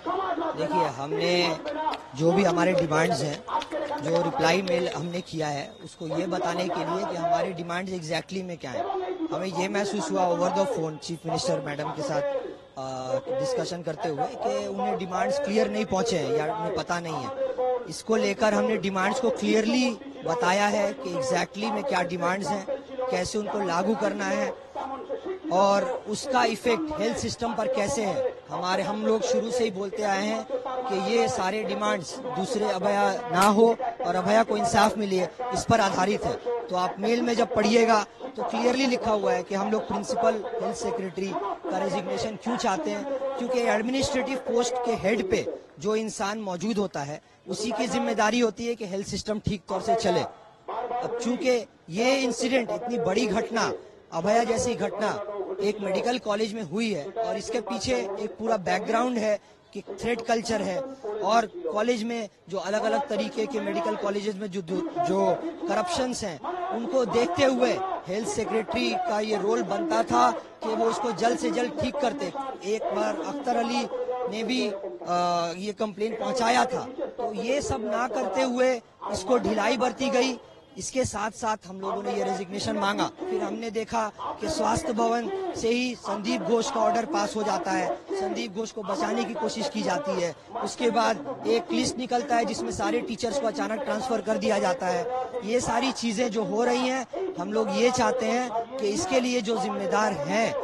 देखिए, हमने जो भी हमारे डिमांड्स हैं, जो रिप्लाई मेल हमने किया है, उसको ये बताने के लिए कि हमारे डिमांड्स एग्जैक्टली में क्या है। हमें ये महसूस हुआ over the phone chief minister madam के साथ डिस्कशन करते हुए कि उन्हें डिमांड्स क्लियर नहीं पहुंचे हैं या उन्हें पता नहीं है। इसको लेकर हमने डिमांड्स को क्लियरली बताया है कि एग्जैक्टली में क्या डिमांड्स हैं, कैसे उनको लागू करना है और उसका इफेक्ट हेल्थ सिस्टम पर कैसे है। हम लोग शुरू से ही बोलते आए हैं कि ये सारे डिमांड्स दूसरे अभया ना हो और अभया को इंसाफ मिले, इस पर आधारित है। तो आप मेल में जब पढ़िएगा तो क्लियरली लिखा हुआ है कि हम लोग प्रिंसिपल हेल्थ सेक्रेटरी का रेजिग्नेशन क्यों चाहते हैं, क्योंकि एडमिनिस्ट्रेटिव पोस्ट के हेड पे जो इंसान मौजूद होता है उसी की जिम्मेदारी होती है कि हेल्थ सिस्टम ठीक तौर से चले। अब चूंकि ये इंसिडेंट, इतनी बड़ी घटना, अभया जैसी घटना एक मेडिकल कॉलेज में हुई है और इसके पीछे एक पूरा बैकग्राउंड है कि थ्रेट कल्चर है और कॉलेज में जो अलग अलग तरीके के मेडिकल कॉलेजेस में जो करप्शंस हैं, उनको देखते हुए हेल्थ सेक्रेटरी का ये रोल बनता था कि वो इसको जल्द से जल्द ठीक करते। एक बार अख्तर अली ने भी ये कंप्लेंट पहुंचाया था, तो ये सब ना करते हुए इसको ढिलाई बरती गई। इसके साथ साथ हम लोगों ने ये रेजिग्नेशन मांगा। फिर हमने देखा कि स्वास्थ्य भवन से ही संदीप घोष का ऑर्डर पास हो जाता है, संदीप घोष को बचाने की कोशिश की जाती है। उसके बाद एक लिस्ट निकलता है जिसमें सारे टीचर्स को अचानक ट्रांसफर कर दिया जाता है। ये सारी चीजें जो हो रही हैं, हम लोग ये चाहते हैं कि इसके लिए जो जिम्मेदार हैं,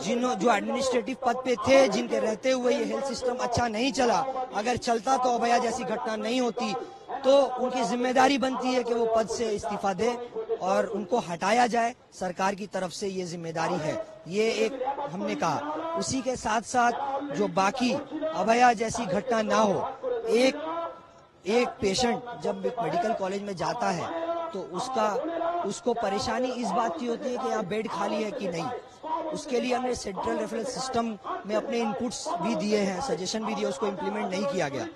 जो एडमिनिस्ट्रेटिव पद पे थे, जिनके रहते हुए ये हेल्थ सिस्टम अच्छा नहीं चला, अगर चलता तो अभया जैसी घटना नहीं होती, तो उनकी जिम्मेदारी बनती है कि वो पद से इस्तीफा दे और उनको हटाया जाए। सरकार की तरफ से ये जिम्मेदारी है, ये एक हमने कहा। उसी के साथ साथ जो बाकी अभया जैसी घटना ना हो, एक पेशेंट जब एक मेडिकल कॉलेज में जाता है तो उसको परेशानी इस बात की होती है कि यहाँ बेड खाली है कि नहीं। उसके लिए हमने सेंट्रल रेफरेंस सिस्टम में अपने इनपुट्स भी दिए हैं, सजेशन भी दिए, उसको इम्प्लीमेंट नहीं किया गया।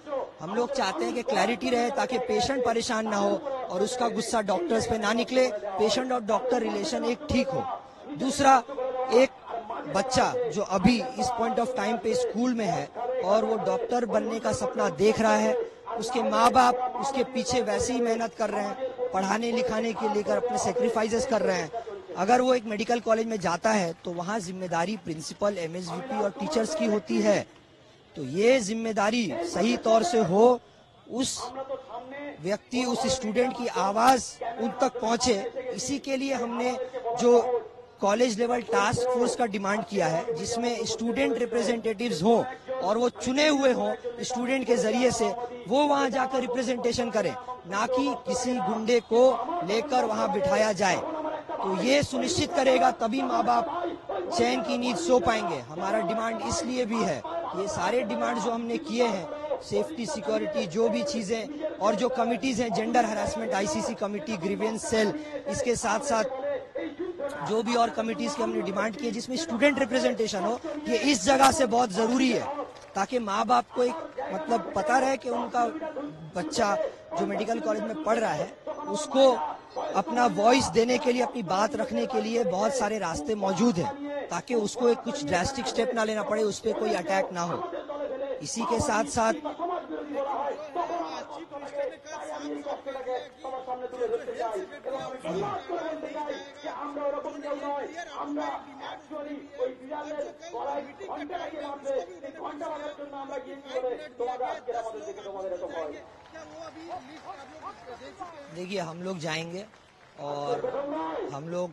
हम लोग चाहते हैं कि क्लैरिटी रहे ताकि पेशेंट परेशान ना हो और उसका गुस्सा डॉक्टर्स पे ना निकले, पेशेंट और डॉक्टर रिलेशन एक ठीक हो। दूसरा, एक बच्चा जो अभी इस पॉइंट ऑफ टाइम पे स्कूल में है और वो डॉक्टर बनने का सपना देख रहा है, उसके माँ बाप उसके पीछे वैसे ही मेहनत कर रहे हैं, पढ़ाने लिखाने के लेकर अपने सेक्रीफाइसेस कर रहे हैं। अगर वो एक मेडिकल कॉलेज में जाता है तो वहाँ जिम्मेदारी प्रिंसिपल, एमएसवीपी और टीचर्स की होती है। तो ये जिम्मेदारी सही तौर से हो, उस व्यक्ति, उस स्टूडेंट की आवाज उन तक पहुंचे, इसी के लिए हमने जो कॉलेज लेवल टास्क फोर्स का डिमांड किया है, जिसमें स्टूडेंट रिप्रेजेंटेटिव्स हों और वो चुने हुए हों स्टूडेंट के जरिए से, वो वहां जाकर रिप्रेजेंटेशन करें, ना कि किसी गुंडे को लेकर वहां बिठाया जाए। तो ये सुनिश्चित करेगा तभी माँ बाप चैन की नींद सो पाएंगे। हमारा डिमांड इसलिए भी है, ये सारे डिमांड जो हमने किए हैं, सेफ्टी, सिक्योरिटी, जो भी चीजें और जो कमिटीज हैं, gender harassment ICC committee, grievance cell, इसके साथ साथ जो भी और कमिटीज की हमने डिमांड की है जिसमें स्टूडेंट रिप्रेजेंटेशन हो, ये इस जगह से बहुत जरूरी है ताकि माँ बाप को एक मतलब पता रहे कि उनका बच्चा जो मेडिकल कॉलेज में पढ़ रहा है, उसको अपना वॉइस देने के लिए, अपनी बात रखने के लिए बहुत सारे रास्ते मौजूद हैं, ताकि उसको एक कुछ ड्रास्टिक स्टेप ना लेना पड़े, उस पर कोई अटैक ना हो। इसी के साथ साथ देखिए, हम लोग जाएंगे और हम लोग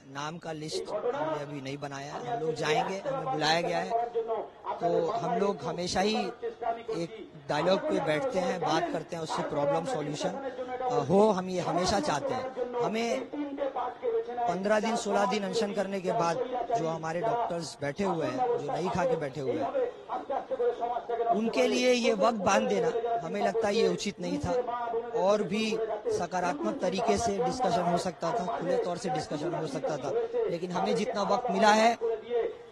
नाम का लिस्ट हमने अभी नहीं बनाया है, हम लोग जाएंगे, हमें बुलाया गया है। तो हम लोग हमेशा ही एक डायलॉग पे बैठते हैं, बात करते हैं, उससे प्रॉब्लम सॉल्यूशन हो, हम ये हमेशा चाहते हैं। हमें 15 दिन 16 दिन अनशन करने के बाद जो हमारे डॉक्टर्स बैठे हुए हैं, जो नहीं खा के बैठे हुए हैं, उनके लिए ये वक्त बांध देना हमें लगता है ये उचित नहीं था। और भी सकारात्मक तरीके से डिस्कशन हो सकता था, खुले तौर से डिस्कशन हो सकता था, लेकिन हमें जितना वक्त मिला है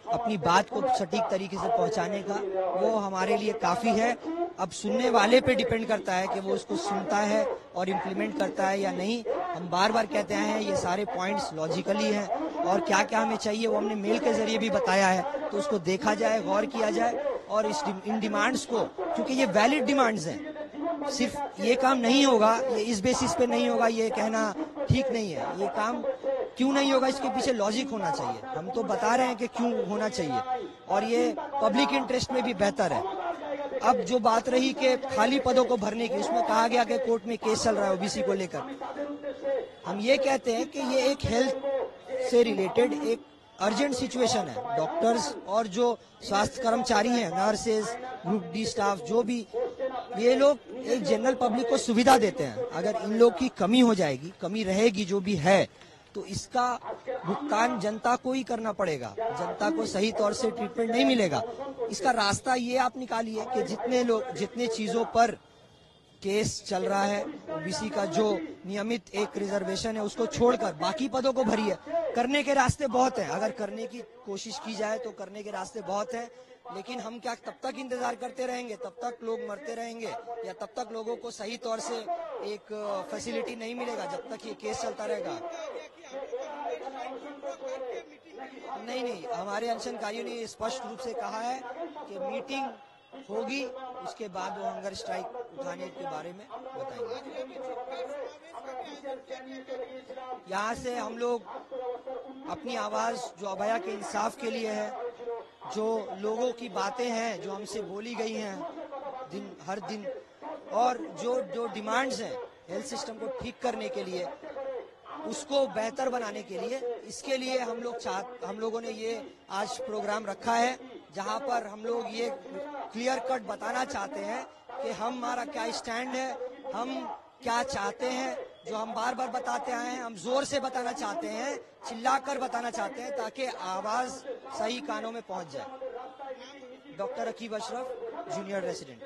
अपनी बात को सटीक तरीके से पहुंचाने का, वो हमारे लिए काफी है। अब सुनने वाले पे डिपेंड करता है कि वो उसको सुनता है और इम्प्लीमेंट करता है या नहीं। हम बार बार कहते हैं ये सारे पॉइंट्स लॉजिकली हैं और क्या क्या हमें चाहिए वो हमने मेल के जरिए भी बताया है, तो उसको देखा जाए, गौर किया जाए और इन डिमांड्स को, क्योंकि ये वैलिड डिमांड्स हैं, सिर्फ ये काम नहीं होगा, ये इस बेसिस पे नहीं होगा, ये कहना ठीक नहीं है। ये काम क्यों नहीं होगा, इसके पीछे लॉजिक होना चाहिए। हम तो बता रहे हैं कि क्यों होना चाहिए, और ये पब्लिक इंटरेस्ट में भी बेहतर है। अब जो बात रही कि खाली पदों को भरने की, उसमें कहा गया कि कोर्ट में केस चल रहा है ओबीसी को लेकर। हम ये कहते हैं कि ये एक हेल्थ से रिलेटेड एक अर्जेंट सिचुएशन है। डॉक्टर्स और जो स्वास्थ्य कर्मचारी हैं, नर्सेज, ग्रुप डी स्टाफ, जो भी ये लोग एक जनरल पब्लिक को सुविधा देते हैं। अगर इन लोग की कमी हो जाएगी, कमी रहेगी जो भी है, तो इसका भुगतान जनता को ही करना पड़ेगा। जनता को सही तौर से ट्रीटमेंट नहीं मिलेगा। इसका रास्ता ये आप निकालिए कि जितने चीजों पर केस चल रहा है, ओबीसी का जो नियमित एक रिजर्वेशन है उसको छोड़कर बाकी पदों को भरिए। करने के रास्ते बहुत हैं, अगर करने की कोशिश की जाए तो करने के रास्ते बहुत हैं। लेकिन हम क्या तब तक इंतजार करते रहेंगे, तब तक लोग मरते रहेंगे, या तब तक लोगों को सही तौर से एक फैसिलिटी नहीं मिलेगा, जब तक ये केस चलता रहेगा? नहीं, हमारे अनशनकारियों ने स्पष्ट रूप से कहा है कि मीटिंग होगी, उसके बाद वो हंगर स्ट्राइक उठाने के बारे में बताएंगे। यहाँ से हम लोग अपनी आवाज जो अभया के इंसाफ के लिए है, जो लोगों की बातें हैं जो हमसे बोली गई हैं हर दिन, और जो डिमांड्स हैं हेल्थ सिस्टम को ठीक करने के लिए, उसको बेहतर बनाने के लिए, इसके लिए हम लोगों ने ये आज प्रोग्राम रखा है, जहां पर हम लोग ये क्लियर कट बताना चाहते हैं कि हमारा क्या स्टैंड है, हम क्या चाहते हैं, जो हम बार बार बताते आए हैं। हम जोर से बताना चाहते हैं, चिल्लाकर बताना चाहते हैं, ताकि आवाज सही कानों में पहुंच जाए। Doctor Aqib Ashraf, junior resident.